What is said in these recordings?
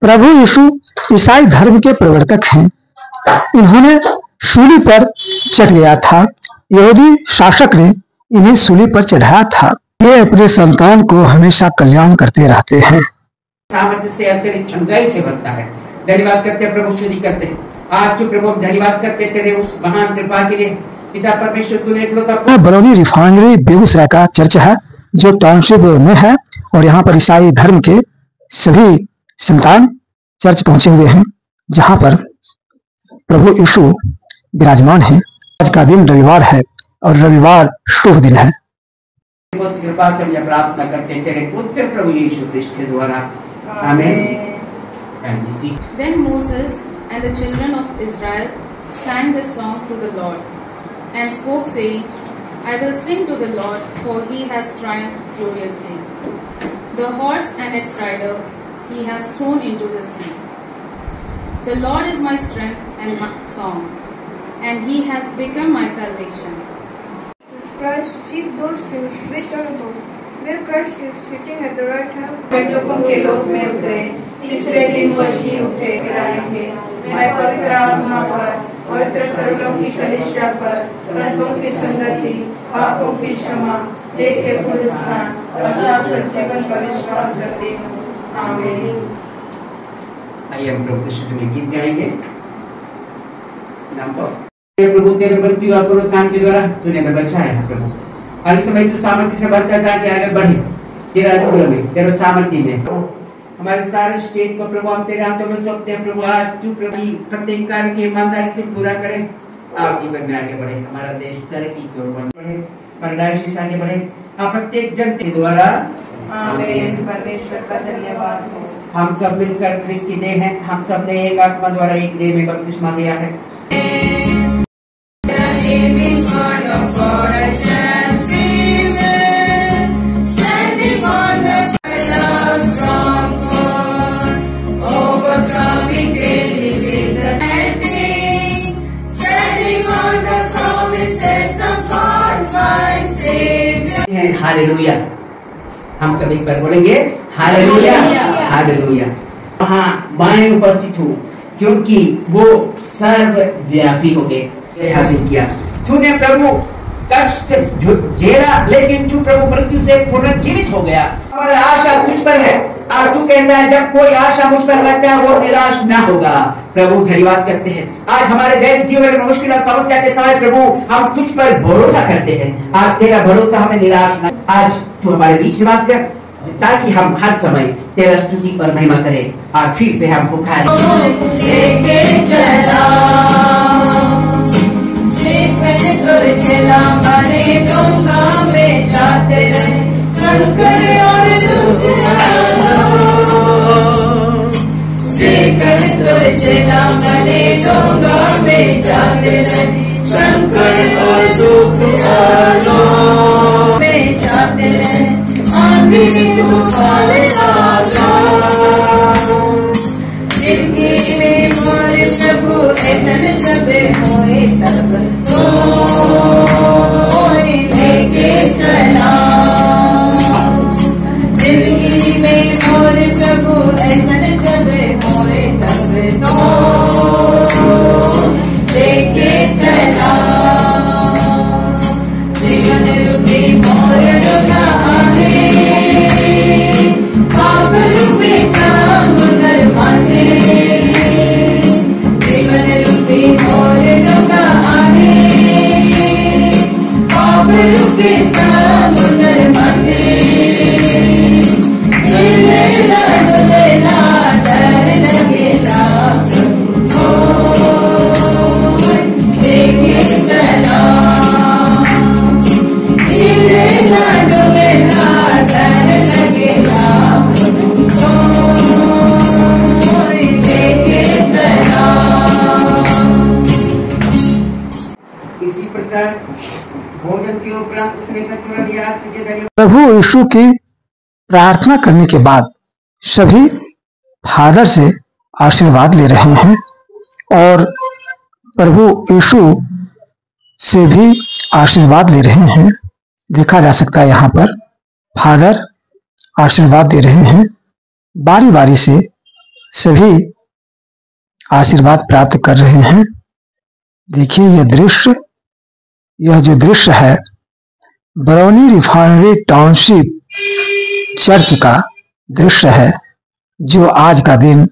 प्रभु यीशु ईसाई धर्म के प्रवर्तक हैं। इन्होंने सूली पर चढ़ गया था। यहूदी शासक ने इन्हें सूली पर चढ़ाया था। ये अपने संतान को हमेशा कल्याण करते रहते हैं। सामर्थ्य से अत्यधिक क्षमताई से बनता है। धन्यवाद करते हैं प्रभु, स्तुति करते हैं। आज जो प्रभु धन्यवाद करते तेरे उस महान कृपा के लिए। पिता परमेश्वर तूने इकलौता बरौनी रिफाइनरी बेगूसराय का चर्च है जो टाउनशिप में है, और यहाँ पर ईसाई धर्म के सभी संतान चर्च पहुंचे हुए हैं, जहाँ पर प्रभु यीशु विराजमान है। आज का दिन रविवार है और रविवार शुभ दिन है। बहुत कृपा से हम प्रार्थना करते हैं तेरे पुत्र प्रभु यीशु क्रिस्ट के द्वारा, आमीन। Then Moses and the children of Israel sang this song to the Lord and spoke, saying, I will sing to the Lord, for he has triumphed gloriously. The horse and its rider he has thrown into the sea. The Lord is my strength and my song, and he has become my salvation. Christ, seek those things which are above, where Christ is sitting at the right hand. लोगों के लोक में उतरे, तीसरे दिन वो जी उठे गिराएंगे। मैं पवित्र आत्मा पर, पवित्र सर्वलोक की कलीसिया पर, संतों की संगति, पापों की क्षमा, लेके पुनरुत्थान और शाश्वत जीवन का विश्वास करती हूँ, आमीन। आइए हम प्रभु कृष्ण में गीत गाएंगे। नाम तो प्रभु तेरे मृत्यु और पुनरुत्थान के द्वारा तूने हमें बचाया है प्रभु। हर समय तू सामर्थ्य से बढ़ता था कि आगे बढ़े तेरा अनुग्रह में, तेरा सामर्थ्य में। हमारे सारे स्टेज को प्रभु हम तेरे हाथों में सौंपते हैं प्रभु। आज तू प्रभु प्रत्येक कार्य की ईमानदारी से पूरा करे, आप जीवन में आगे बढ़े, हमारा देश तरक्की की ओर बढ़े, हमारा देश आगे बढ़े, आप प्रत्येक जन के द्वारा, आमीन। परमेश्वर का धन्यवाद हो। हम सब मिलकर क्रिस्त की देह हैं। हम सब ने एक आत्मा द्वारा एक देह में बपतिस्मा दिया है। हालेलुया। हम सब एक बार बोलेंगे हालेलुया, हालेलुया। वहाँ मैं उपस्थित हूँ क्योंकि वो सर्वव्यापी हो गए हासिल किया। तूने प्रभु कष्ट झेला, लेकिन तू प्रभु मृत्यु से पुनर्जीवित हो गया। हमारी आशा तुझ पर है और तू कहता है जब कोई आशा मुझ पर लगता है वो निराश ना होगा। प्रभु धन्यवाद करते हैं। आज हमारे जीवन में मुश्किल समस्या के समय प्रभु हम तुझ पर भरोसा करते हैं। आज तेरा भरोसा हमें निराश न, आज तू हमारे बीच निवास कर ताकि हम हर समय तेरा स्तुति पर महिमा करें और फिर से हम पुकारें। जिंदगी में मोर प्रभु ऐसन जब होए तब लेके चला। जिंदगी में मोर प्रभु ऐसन जब होए तब लेके चला। जीवन रूपी मोर डोला आहे, पाप रूपी समुद्र माथे। जीवन रूपी मोर डोला आहे, पाप रूपी समुद्र माथे। डुलेला डुलेला डर लगेला, लेके चला। डुलेला डुलेला डर लगेला, लेके चला। इसी प्रकार भोजन के उपरांत उसने कटोरा लिया, तुझे धन्यवाद। प्रभु यीशु की प्रार्थना करने के बाद सभी फादर से आशीर्वाद ले रहे हैं और प्रभु यीशु से भी आशीर्वाद ले रहे हैं। देखा जा सकता है यहाँ पर फादर आशीर्वाद दे रहे हैं। बारी बारी से सभी आशीर्वाद प्राप्त कर रहे हैं। देखिए यह जो दृश्य है बरौनी रिफाइनरी टाउनशिप चर्च का दृश्य है, जो आज का दिन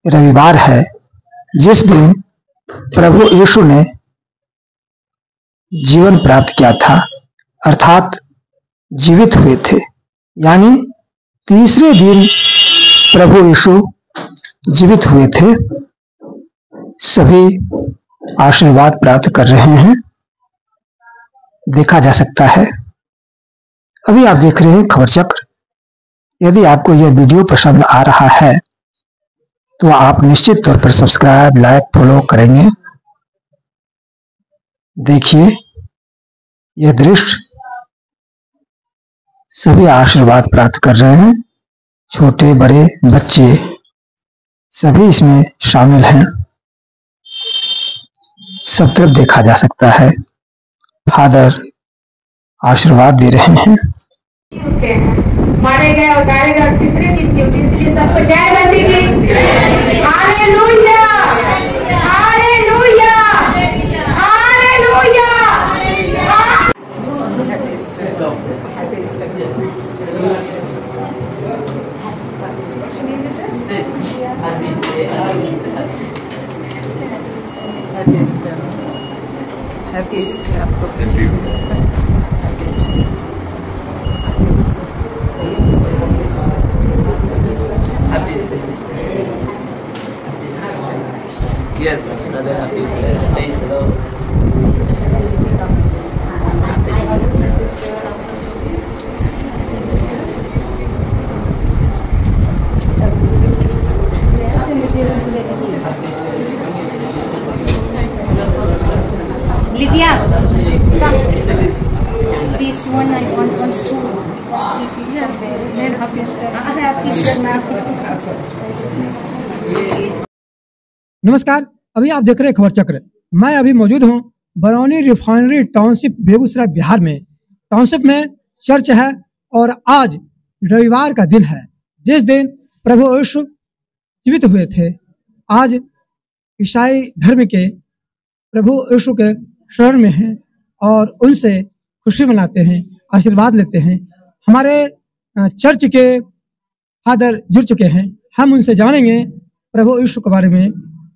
रविवार है, जिस दिन प्रभु यीशु ने जीवन प्राप्त किया था, अर्थात जीवित हुए थे। यानी तीसरे दिन प्रभु यीशु जीवित हुए थे। सभी आशीर्वाद प्राप्त कर रहे हैं, देखा जा सकता है। अभी आप देख रहे हैं खबर चक्र। यदि आपको यह वीडियो पसंद आ रहा है तो आप निश्चित तौर पर सब्सक्राइब, लाइक, फॉलो करेंगे। देखिए यह दृश्य, सभी आशीर्वाद प्राप्त कर रहे हैं। छोटे बड़े बच्चे सभी इसमें शामिल हैं। सब तरफ देखा जा सकता है। फादर आशीर्वाद दे रहे हैं। मारे गए और गाड़े गए और तीसरे दिन जी उठे, इसलिए सबको जय मसीह की। Hallelujah, hallelujah, hallelujah. Happy Easter आपको। Yes, brother, happy Easter. Praise the Lord. Lydia, come. This one I wants to. नमस्कार, अभी आप देख रहे हैं खबर चक्र। मैं अभी मौजूद हूं बरौनी रिफाइनरी टाउनशिप बेगूसराय बिहार में। टाउनशिप में चर्च है और आज रविवार का दिन है, जिस दिन प्रभु यीशु जीवित हुए थे। आज ईसाई धर्म के प्रभु यीशु के शरण में हैं और उनसे खुशी मनाते हैं, आशीर्वाद लेते हैं। हमारे चर्च के फादर जुड़ चुके हैं, हम उनसे जानेंगे प्रभु यीशु के बारे में,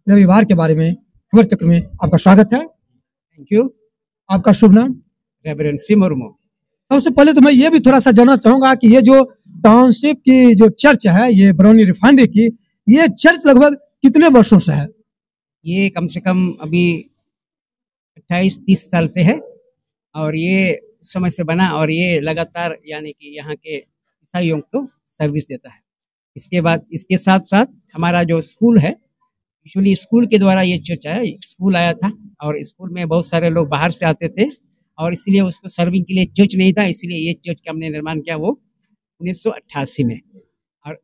रविवार के बारे में। खबर चक्र में आपका स्वागत है। Thank you. आपका शुभ नाम? रेवरेंड सी मुर्मू। सबसे पहले तो मैं ये भी थोड़ा सा जानना चाहूंगा कि ये जो टाउनशिप की जो चर्च है, ये बरौनी रिफाइनरी की, ये चर्च लगभग कितने वर्षों से है? ये कम से कम अभी 28-30 साल से है और ये समय से बना और ये लगातार यानी कि यहाँ के ईसाइयों को सर्विस देता है। इसके बाद इसके साथ साथ हमारा जो स्कूल है, यूजुअली स्कूल के द्वारा ये चर्च आया। स्कूल आया था और स्कूल में बहुत सारे लोग बाहर से आते थे और इसलिए उसको सर्विंग के लिए चर्च नहीं था, इसलिए ये चर्च का हमने निर्माण किया वो 1988 में, और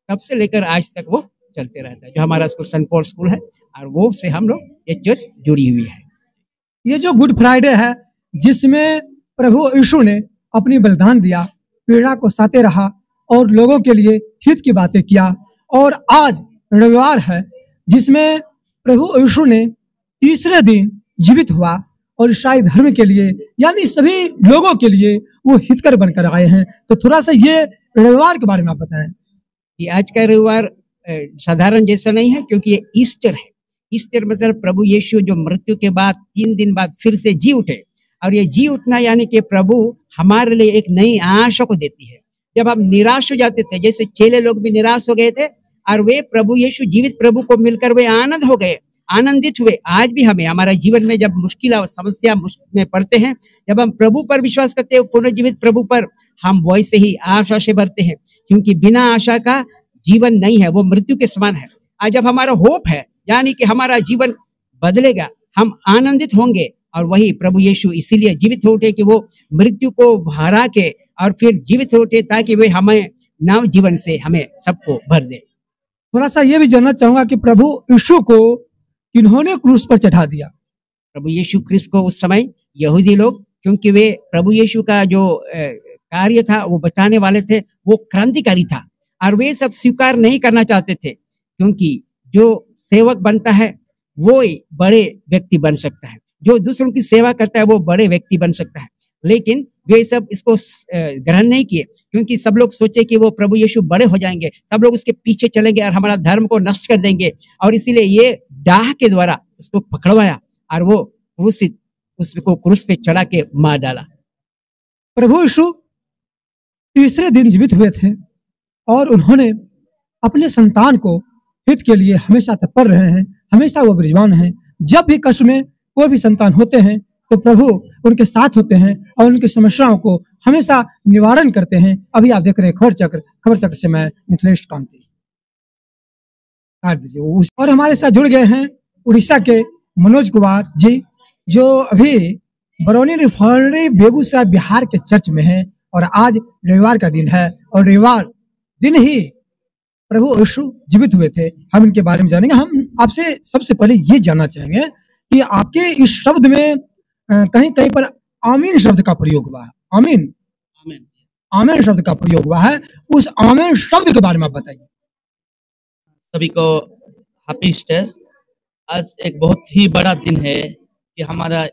तब से लेकर आज तक वो चलते रहता है। जो हमारा स्कूल सेंट पॉल स्कूल है और वो से हम लोग ये चर्च जुड़ी हुई है। ये जो गुड फ्राइडे है, जिसमें प्रभु यीशु ने अपनी बलिदान दिया, पीड़ा को सहते रहा और लोगों के लिए हित की बातें किया, और आज रविवार है जिसमें प्रभु यीशु ने तीसरे दिन जीवित हुआ और ईसाई धर्म के लिए यानी सभी लोगों के लिए वो हितकर बनकर आए हैं। तो थोड़ा सा ये रविवार के बारे में आप बताएं। कि आज का रविवार साधारण जैसा नहीं है, क्योंकि ये ईस्टर है। ईस्टर मतलब प्रभु यीशु जो मृत्यु के बाद 3 दिन बाद फिर से जी उठे, और ये जी उठना यानी कि प्रभु हमारे लिए एक नई आशा को देती है। जब हम निराश हो जाते थे, जैसे चेले लोग भी निराश हो गए थे और वे प्रभु यीशु जीवित प्रभु को मिलकर वे आनंद हो गए, आनंदित हुए। आज भी हमें हमारा जीवन में जब मुश्किल और समस्या में पड़ते हैं, जब हम प्रभु पर विश्वास करते हैं, पुनर्जीवित प्रभु पर, हम वैसे ही आशा से भरते हैं, क्योंकि बिना आशा का जीवन नहीं है, वो मृत्यु के समान है। आज जब हमारा होप है यानी कि हमारा जीवन बदलेगा, हम आनंदित होंगे, और वही प्रभु यीशु इसीलिए जीवित हो उठे कि वो मृत्यु को हरा के और फिर जीवित हो उठे ताकि वे हमें नव जीवन से हमें सबको भर दे। थोड़ा सा ये भी जानना चाहूंगा कि प्रभु यीशु को किन्होंने क्रूस पर चढ़ा दिया? प्रभु यीशु क्रिस्त को उस समय यहूदी लोग, क्योंकि वे प्रभु यीशु का जो कार्य था वो बचाने वाले थे, वो क्रांतिकारी था, और वे सब स्वीकार नहीं करना चाहते थे, क्योंकि जो सेवक बनता है वो ही बड़े व्यक्ति बन सकता है, जो दूसरों की सेवा करता है वो बड़े व्यक्ति बन सकता है। लेकिन वे सब इसको ग्रहण नहीं किए, क्योंकि सब लोग सोचे कि वो प्रभु यीशु बड़े हो जाएंगे, सब लोग उसके पीछे चलेंगे और हमारा धर्म को नष्ट कर देंगे, और इसीलिए ये डाह के द्वारा उसको पकड़वाया और वो क्रूसित उसको क्रूस पे चढ़ा के मार डाला। प्रभु यीशु तीसरे दिन जीवित हुए थे और उन्होंने अपने संतान को हित के लिए हमेशा तत्पर रहे हैं, हमेशा वो विद्वान हैं। जब भी कष्ट में कोई भी संतान होते हैं तो प्रभु उनके साथ होते हैं और उनकी समस्याओं को हमेशा निवारण करते हैं। अभी आप देख रहे हैं खबर चक्र से मैं मिथिलेश कांति। और हमारे साथ जुड़ गए हैं उड़ीसा के मनोज कुमार जी, जो अभी बरौनी रिफाइनरी बेगूसराय बिहार के चर्च में है, और आज रविवार का दिन है और रविवार दिन ही प्रभु यीशु जीवित हुए थे। हम इनके बारे में जानेंगे। हम आपसे सबसे पहले ये जानना चाहेंगे कि आपके इस शब्द में कहीं कहीं पर आमीन शब्द का प्रयोग हुआ है। आमीन शब्द का प्रयोग हुआ है, उस आमीन शब्द के बारे में आप बताइए। सभी को हैप्पी ईस्टर। आज एक बहुत ही बड़ा दिन है कि हमारा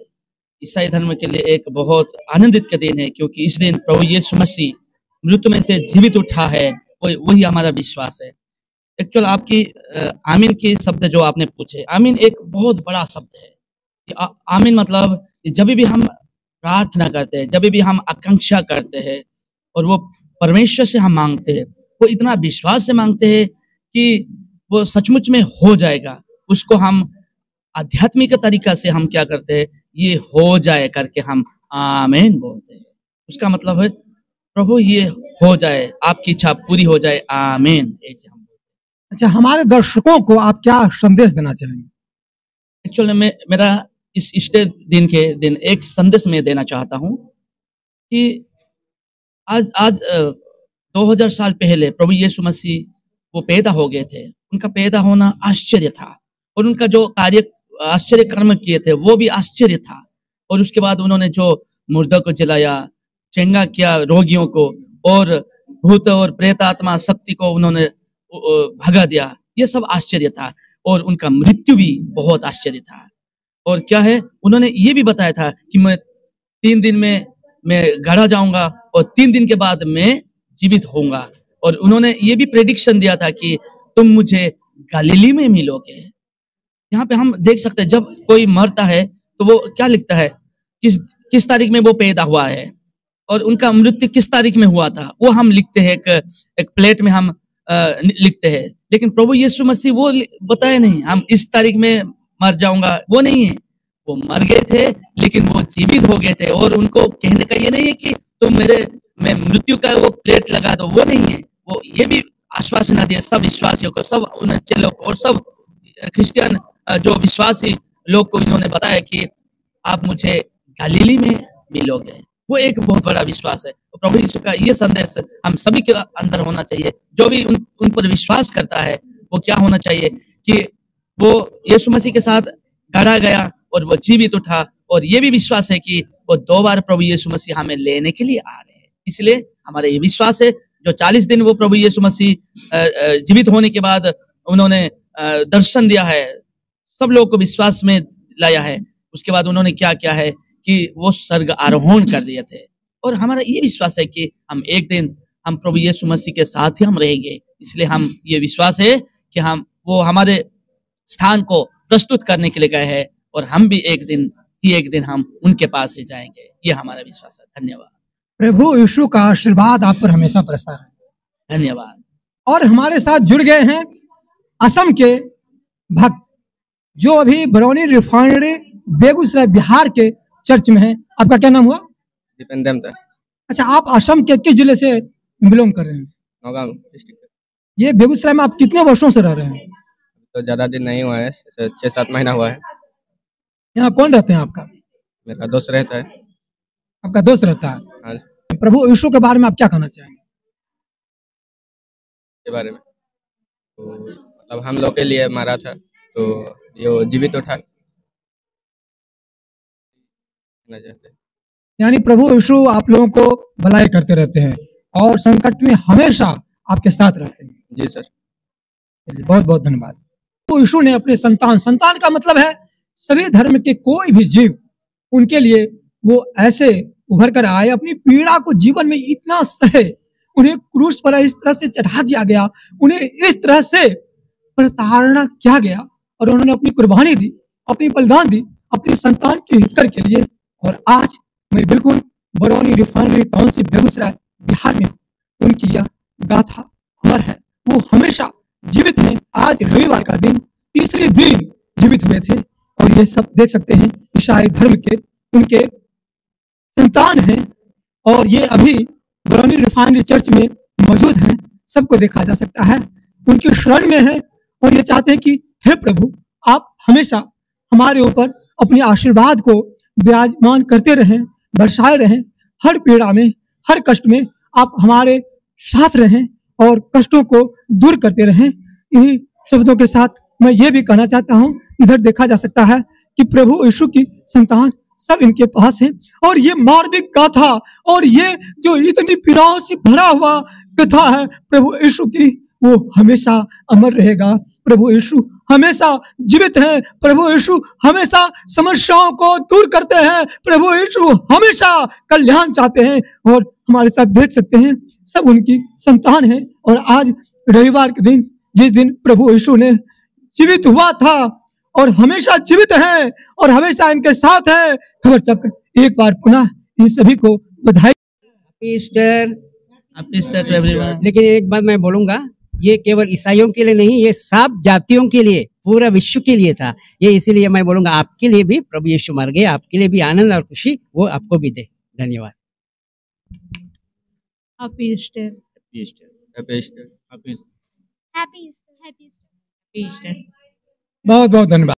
ईसाई धर्म के लिए एक बहुत आनंदित का दिन है, क्योंकि इस दिन प्रभु यीशु मसीह मृत्यु में से जीवित उठा है, वही हमारा विश्वास है। एक्चुअल आपकी आमीन के शब्द जो आपने पूछे, आमीन एक बहुत बड़ा शब्द है। आमीन मतलब जब भी हम प्रार्थना करते हैं, जब भी हम आकांक्षा करते हैं और वो परमेश्वर से हम मांगते हैं, वो इतना विश्वास से मांगते हैं कि वो सचमुच में हो जाएगा। उसको हम आध्यात्मिक तरीका से हम क्या करते हैं, ये हो जाए करके हम आमीन बोलते हैं। उसका मतलब है प्रभु ये हो जाए, आपकी इच्छा पूरी हो जाए, आमीन, ऐसे हम। अच्छा, हमारे दर्शकों को आप क्या संदेश देना चाहेंगे? एक्चुअली मेरा इस ईस्टर दिन के दिन एक संदेश में देना चाहता हूँ कि आज 2000 साल पहले प्रभु यीशु मसीह वो पैदा हो गए थे। उनका पैदा होना आश्चर्य था, और उनका जो कार्य आश्चर्य कर्म किए थे वो भी आश्चर्य था। और उसके बाद उन्होंने जो मुर्दा को जलाया, चंगा किया रोगियों को, और भूत और प्रेत आत्मा शक्ति को उन्होंने भगा दिया, ये सब आश्चर्य था। और उनका मृत्यु भी बहुत आश्चर्य था। और क्या है, उन्होंने ये भी बताया था कि मैं 3 दिन में मैं गड़ा जाऊंगा और 3 दिन के बाद मैं जीवित होऊंगा। और उन्होंने ये भी प्रेडिक्शन दिया था कि तुम मुझे गलीली में मिलोगे। यहाँ पे हम देख सकते हैं, जब कोई मरता है तो वो क्या लिखता है, किस तारीख में वो पैदा हुआ है और उनका मृत्यु किस तारीख में हुआ था, वो हम लिखते हैं, एक प्लेट में हम लिखते हैं। लेकिन प्रभु यीशु मसीह वो बताया नहीं, हम इस तारीख में मर जाऊंगा, वो नहीं है। वो मर गए थे लेकिन वो जीवित हो गए थे। और उनको कहने का ये नहीं है कि तुम मैं मृत्यु का वो प्लेट लगा दो, वो नहीं है। वो ये भी आश्वासन दिया सब विश्वासियों को, सब उन चेलों को और सब क्रिश्चियन जो विश्वासी लोग को इन्होंने बताया कि आप मुझे गलीली में मिलोगे। वो एक बहुत बड़ा विश्वास है। तो प्रभु यीशु का ये संदेश हम सभी के अंदर होना चाहिए। जो भी उन पर विश्वास करता है वो क्या होना चाहिए कि वो यीशु मसीह के साथ गड़ा गया और वो जीवित उठा। और ये भी विश्वास है कि वो 2 बार प्रभु यीशु मसीह हमें लेने के लिए आ रहे हैं। इसलिए हमारा ये विश्वास है, जो 40 दिन वो प्रभु यीशु मसीह जीवित होने के बाद उन्होंने दर्शन दिया है, सब लोगों को विश्वास में लाया है। उसके बाद उन्होंने क्या किया है कि वो स्वर्ग आरोहण कर दिए थे। और हमारा ये विश्वास है कि हम एक दिन हम प्रभु यीशु मसीह के साथ ही हम रहेंगे। इसलिए हम ये विश्वास है कि वो हमारे स्थान को प्रस्तुत करने के लिए गए हैं, और हम भी एक दिन हम उनके पास ही जाएंगे। ये हमारा विश्वास है। धन्यवाद। प्रभु यीशु का आशीर्वाद आप पर हमेशा बरसता रहे। धन्यवाद। और हमारे साथ जुड़ गए हैं असम के भक्त, जो अभी बरौनी रिफाइनरी बेगूसराय बिहार के चर्च में है। आपका क्या नाम हुआ? दीपेंद्र। अच्छा, आप असम के किस जिले से बिलोंग कर रहे हैं? नौगांव डिस्ट्रिक्ट। ये बेगूसराय में आप कितने वर्षों से रह रहे हैं? तो ज्यादा दिन नहीं हुआ है, 6-7 महीना हुआ है। यहाँ कौन रहते हैं आपका? मेरा दोस्त रहता है। आपका दोस्त रहता है? हाँ। प्रभु यीशु के बारे में आप क्या कहना चाहेंगे? के बारे में तो मतलब हम लोग के लिए मारा था, तो ये जीवित उठा। यानी प्रभु यीशु आप लोगों को भलाई करते रहते हैं और संकट में हमेशा आपके साथ रहते हैं। जी सर। बहुत बहुत धन्यवाद। तो यीशु ने अपने संतान, संतान का मतलब है सभी धर्म के कोई भी जीव, उनके लिए वो ऐसे उभर कर आए, अपनी पीड़ा को जीवन में इतना सहे, उन्हें क्रूस पर इस तरह से चढ़ा दिया गया, उन्हें इस तरह से प्रताड़ना किया गया और उन्होंने अपनी कुर्बानी दी, अपनी बलिदान दी अपनी संतान के हितकर के लिए। और आज मैं बिल्कुल बरौनी रिफाइनरी टाउनशिप बेगूसराय बिहार में उनकी यह गाथा अमर है, वो हमेशा जीवित हैं। आज रविवार का दिन, तीसरे दिन जीवित हुए थे और ये सब देख सकते हैं ईसाई धर्म के उनके संतान हैं और ये अभी बरौनी रिफाइनरी चर्च में मौजूद हैं। सबको देखा जा सकता है, उनके शरण में है और ये चाहते हैं कि हे प्रभु, आप हमेशा हमारे ऊपर अपने आशीर्वाद को विराजमान करते रहें, बरसाए रहें, हर पीड़ा में, हर कष्ट में आप हमारे साथ रहें और कष्टों को दूर करते रहें। इन्हीं शब्दों के साथ मैं ये भी कहना चाहता हूँ, इधर देखा जा सकता है कि प्रभु यीशु की संतान सब इनके पास है और ये मार्मिक गाथा और ये जो इतनी पीड़ाओं से भरा हुआ कथा है प्रभु यीशु की, वो हमेशा अमर रहेगा। प्रभु यीशु हमेशा जीवित है, प्रभु यीशु हमेशा समस्याओं को दूर करते हैं, प्रभु यीशु हमेशा कल्याण चाहते हैं और हमारे साथ देख सकते हैं सब उनकी संतान है। और आज रविवार के दिन, जिस दिन प्रभु यीशु ने जीवित हुआ था और हमेशा जीवित है और हमेशा इनके साथ है, खबर चक्र एक बार पुनः इन सभी को बधाई। Easter to everyone. लेकिन एक बात मैं बोलूंगा, ये केवल ईसाइयों के लिए नहीं, ये सब जातियों के लिए, पूरा विश्व के लिए था ये। इसीलिए मैं बोलूंगा आपके लिए भी प्रभु यीशु मर गए, आपके लिए भी आनंद और खुशी वो आपको भी दे। धन्यवाद। Happy Easter. Happy Easter. Happy Easter. Happy Easter. बहुत बहुत धन्यवाद।